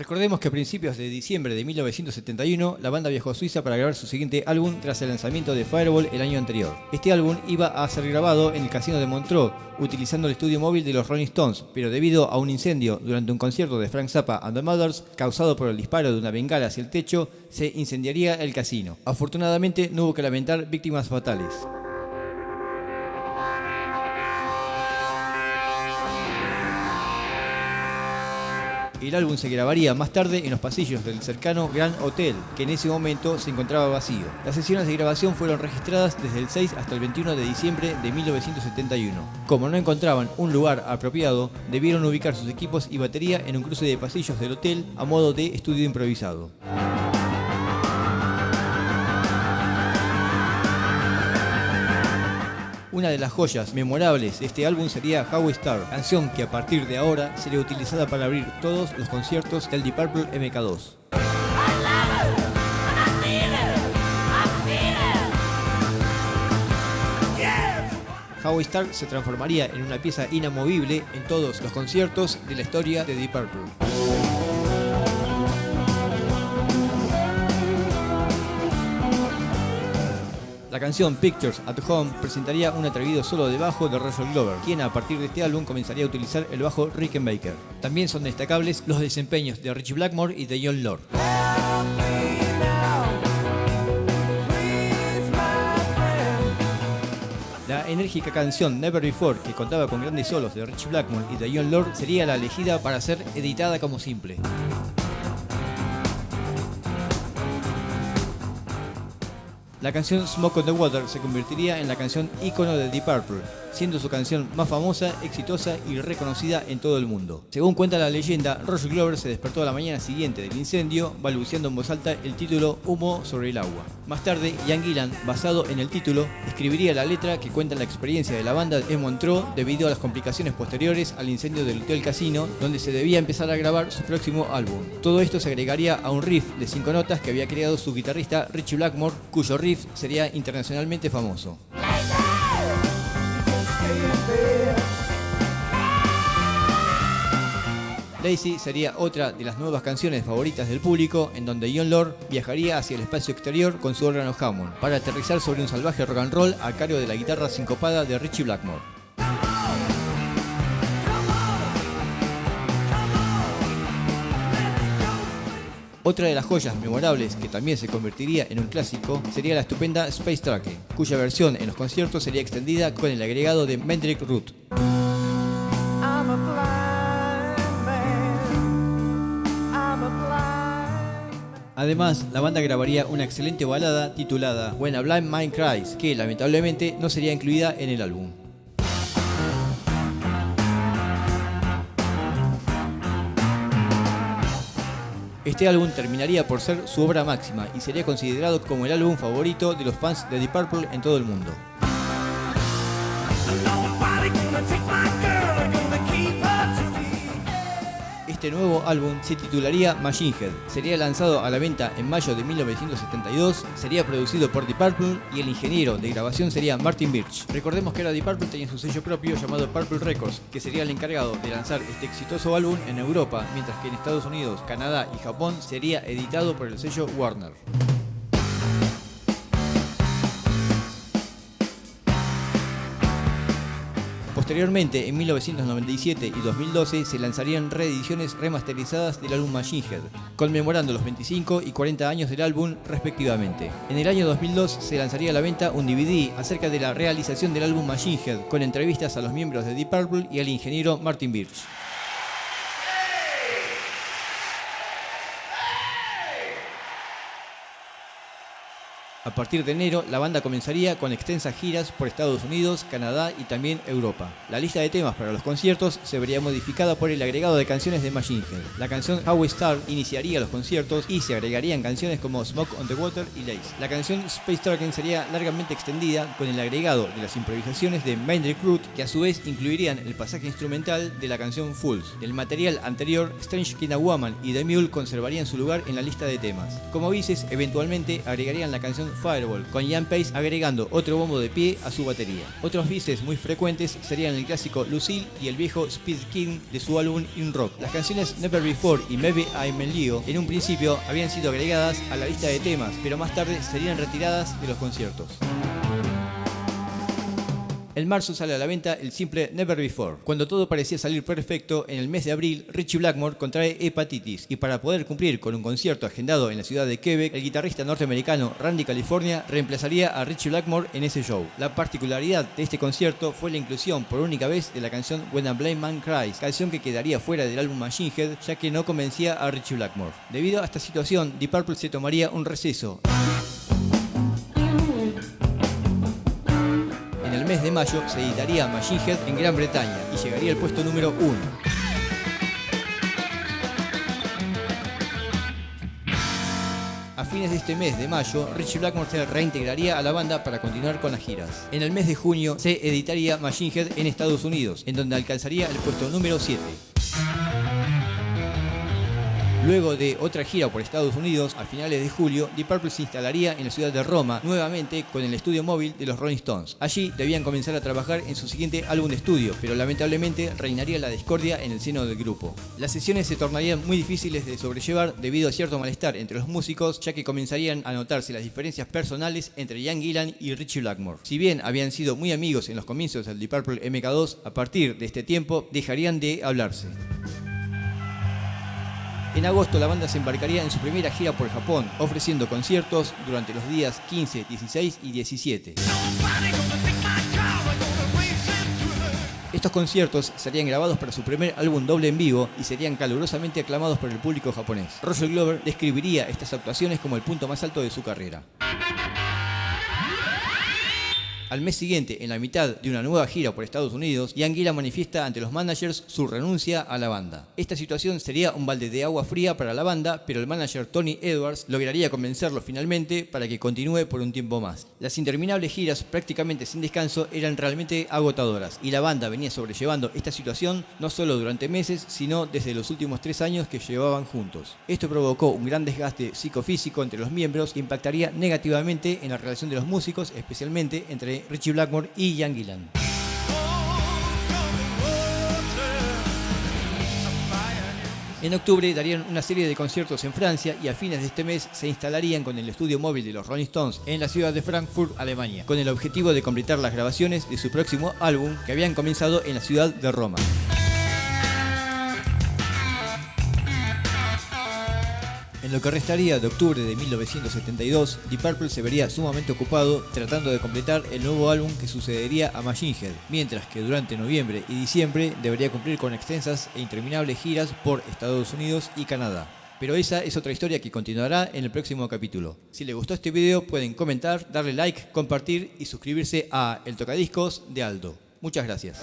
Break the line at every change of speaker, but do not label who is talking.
Recordemos que a principios de diciembre de 1971 la banda viajó a Suiza para grabar su siguiente álbum tras el lanzamiento de Fireball el año anterior. Este álbum iba a ser grabado en el Casino de Montreux utilizando el estudio móvil de los Rolling Stones, pero debido a un incendio durante un concierto de Frank Zappa and the Mothers causado por el disparo de una bengala hacia el techo, se incendiaría el casino. Afortunadamente no hubo que lamentar víctimas fatales. El álbum se grabaría más tarde en los pasillos del cercano Grand Hotel, que en ese momento se encontraba vacío. Las sesiones de grabación fueron registradas desde el 6 hasta el 21 de diciembre de 1971. Como no encontraban un lugar apropiado, debieron ubicar sus equipos y batería en un cruce de pasillos del hotel a modo de estudio improvisado. Una de las joyas memorables de este álbum sería How We Start, canción que a partir de ahora sería utilizada para abrir todos los conciertos del Deep Purple MK2. How We Start se transformaría en una pieza inamovible en todos los conciertos de la historia de Deep Purple. La canción Pictures at Home presentaría un atrevido solo de bajo de Roger Glover, quien a partir de este álbum comenzaría a utilizar el bajo Rickenbacker. También son destacables los desempeños de Ritchie Blackmore y de Jon Lord. La enérgica canción Never Before, que contaba con grandes solos de Ritchie Blackmore y de Jon Lord, sería la elegida para ser editada como simple. La canción Smoke on the Water se convertiría en la canción ícono de Deep Purple, siendo su canción más famosa, exitosa y reconocida en todo el mundo. Según cuenta la leyenda, Roger Glover se despertó a la mañana siguiente del incendio, balbuceando en voz alta el título Humo sobre el agua. Más tarde, Ian Gillan, basado en el título, escribiría la letra que cuenta la experiencia de la banda en Montreux debido a las complicaciones posteriores al incendio del Hotel Casino, donde se debía empezar a grabar su próximo álbum. Todo esto se agregaría a un riff de 5 notas que había creado su guitarrista Ritchie Blackmore, cuyo riff sería internacionalmente famoso. Lazy sería otra de las nuevas canciones favoritas del público, en donde Jon Lord viajaría hacia el espacio exterior con su órgano Hammond, para aterrizar sobre un salvaje rock and roll a cargo de la guitarra sincopada de Ritchie Blackmore. Otra de las joyas memorables que también se convertiría en un clásico sería la estupenda Space Tracker, cuya versión en los conciertos sería extendida con el agregado de Mendrick Root. Además, la banda grabaría una excelente balada titulada When a Blind Mind Cries, que lamentablemente no sería incluida en el álbum. Este álbum terminaría por ser su obra máxima y sería considerado como el álbum favorito de los fans de Deep Purple en todo el mundo. Este nuevo álbum se titularía Machine Head, sería lanzado a la venta en mayo de 1972, sería producido por Deep Purple y el ingeniero de grabación sería Martin Birch. Recordemos que ahora Deep Purple tenía su sello propio llamado Purple Records, que sería el encargado de lanzar este exitoso álbum en Europa, mientras que en Estados Unidos, Canadá y Japón sería editado por el sello Warner. Posteriormente, en 1997 y 2012 se lanzarían reediciones remasterizadas del álbum Machine Head, conmemorando los 25 y 40 años del álbum respectivamente. En el año 2002 se lanzaría a la venta un DVD acerca de la realización del álbum Machine Head, con entrevistas a los miembros de Deep Purple y al ingeniero Martin Birch. A partir de enero, la banda comenzaría con extensas giras por Estados Unidos, Canadá y también Europa. La lista de temas para los conciertos se vería modificada por el agregado de canciones de Machine Head. La canción How We Start iniciaría los conciertos y se agregarían canciones como Smoke on the Water y Lace. La canción Space Trucking sería largamente extendida con el agregado de las improvisaciones de Mendrick Root, que a su vez incluirían el pasaje instrumental de la canción Fools. El material anterior, Strange Kind of Woman y The Mule conservarían su lugar en la lista de temas. Como bises, eventualmente agregarían la canción Fireball, con Ian Pace agregando otro bombo de pie a su batería. Otros bises muy frecuentes serían el clásico Lucille y el viejo Speed King de su álbum In Rock. Las canciones Never Before y Maybe I'm in Leo en un principio habían sido agregadas a la lista de temas, pero más tarde serían retiradas de los conciertos. En marzo sale a la venta el simple Never Before. Cuando todo parecía salir perfecto, en el mes de abril, Ritchie Blackmore contrae hepatitis y para poder cumplir con un concierto agendado en la ciudad de Quebec, el guitarrista norteamericano Randy California reemplazaría a Ritchie Blackmore en ese show. La particularidad de este concierto fue la inclusión por única vez de la canción When a Blind Man Cries, canción que quedaría fuera del álbum Machine Head ya que no convencía a Ritchie Blackmore. Debido a esta situación, Deep Purple se tomaría un receso. En el mes de mayo se editaría Machine Head en Gran Bretaña y llegaría al puesto número 1. A fines de este mes de mayo, Ritchie Blackmore se reintegraría a la banda para continuar con las giras. En el mes de junio se editaría Machine Head en Estados Unidos, en donde alcanzaría el puesto número 7. Luego de otra gira por Estados Unidos, a finales de julio, Deep Purple se instalaría en la ciudad de Roma, nuevamente con el estudio móvil de los Rolling Stones. Allí debían comenzar a trabajar en su siguiente álbum de estudio, pero lamentablemente reinaría la discordia en el seno del grupo. Las sesiones se tornarían muy difíciles de sobrellevar debido a cierto malestar entre los músicos, ya que comenzarían a notarse las diferencias personales entre Ian Gillan y Ritchie Blackmore. Si bien habían sido muy amigos en los comienzos del Deep Purple MK2, a partir de este tiempo dejarían de hablarse. En agosto la banda se embarcaría en su primera gira por Japón, ofreciendo conciertos durante los días 15, 16 y 17. Estos conciertos serían grabados para su primer álbum doble en vivo y serían calurosamente aclamados por el público japonés. Russell Glover describiría estas actuaciones como el punto más alto de su carrera. Al mes siguiente, en la mitad de una nueva gira por Estados Unidos, Ian Gillan manifiesta ante los managers su renuncia a la banda. Esta situación sería un balde de agua fría para la banda, pero el manager Tony Edwards lograría convencerlo finalmente para que continúe por un tiempo más. Las interminables giras prácticamente sin descanso eran realmente agotadoras y la banda venía sobrellevando esta situación no solo durante meses, sino desde los últimos 3 años que llevaban juntos. Esto provocó un gran desgaste psicofísico entre los miembros que impactaría negativamente en la relación de los músicos, especialmente entre Ritchie Blackmore y Ian Gillan. En octubre darían una serie de conciertos en Francia y a fines de este mes se instalarían con el estudio móvil de los Rolling Stones en la ciudad de Frankfurt, Alemania, con el objetivo de completar las grabaciones de su próximo álbum que habían comenzado en la ciudad de Roma. En lo que restaría de octubre de 1972, Deep Purple se vería sumamente ocupado tratando de completar el nuevo álbum que sucedería a Machine Head, mientras que durante noviembre y diciembre debería cumplir con extensas e interminables giras por Estados Unidos y Canadá. Pero esa es otra historia que continuará en el próximo capítulo. Si les gustó este video pueden comentar, darle like, compartir y suscribirse a El Tocadiscos de Aldo. Muchas gracias.